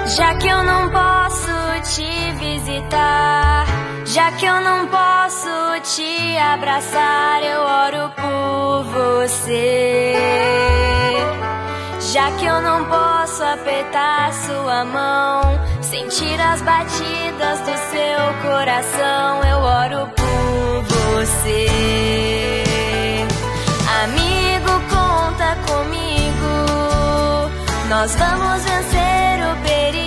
Já que eu não posso te visitar, já que eu não posso te abraçar, eu oro por você. Já que eu não posso apertar sua mão, sentir as batidas do seu coração, eu oro por você. Amigo, conta comigo, nós vamos vencer o perigo.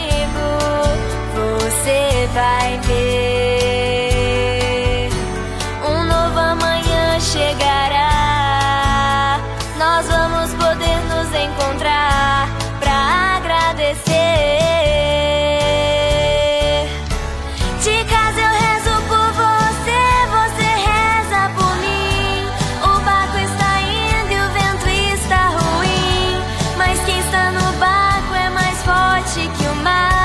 Você vai ver, um novo amanhã chegará. Nós vamos poder nos encontrar pra agradecer. De casa eu rezo por você, você reza por mim. O barco está indo e o vento está ruim, mas quem está no barco é mais forte que o mar.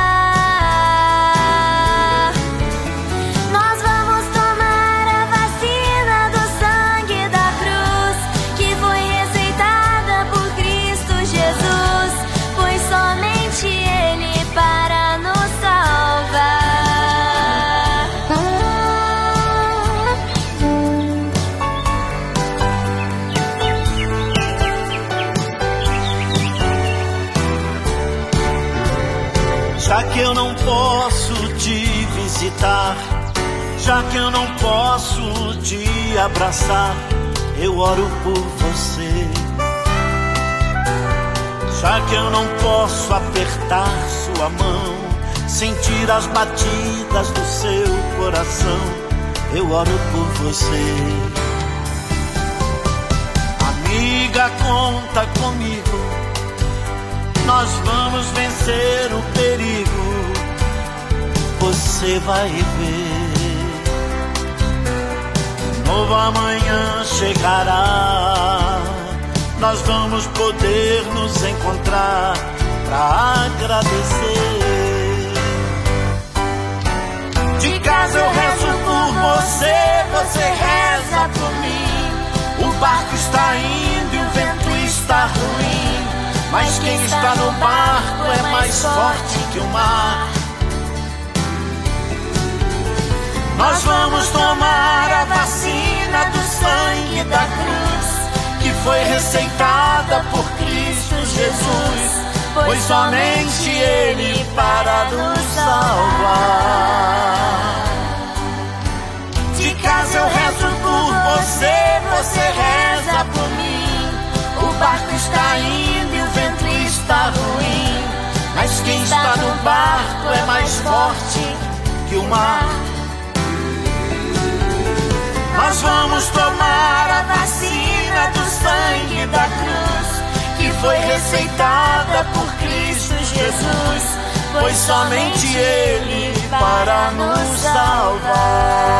Nós vamos tomar a vacina do sangue da cruz, que foi receitada por Cristo Jesus, pois somente Ele para nos salvar. Já que eu não posso te visitar, já que eu não posso te abraçar, eu oro por você. Já que eu não posso apertar sua mão, sentir as batidas do seu coração, eu oro por você. Amiga, conta comigo, nós vamos vencer o perigo. Você vai ver, novo amanhã chegará. Nós vamos poder nos encontrar pra agradecer. De casa eu rezo por você, você reza por mim. O barco está indo e o vento está ruim, mas quem está no barco é mais forte que o mar. Nós vamos tomar a vacina do sangue da cruz, que foi receitada por Cristo Jesus, pois somente Ele para nos salvar. De casa eu rezo por você, você reza por mim. O barco está indo e o vento está ruim, mas quem está no barco é mais forte que o mar. Nós vamos tomar a vacina do sangue da cruz, que foi receitada por Cristo Jesus, pois somente Ele para nos salvar.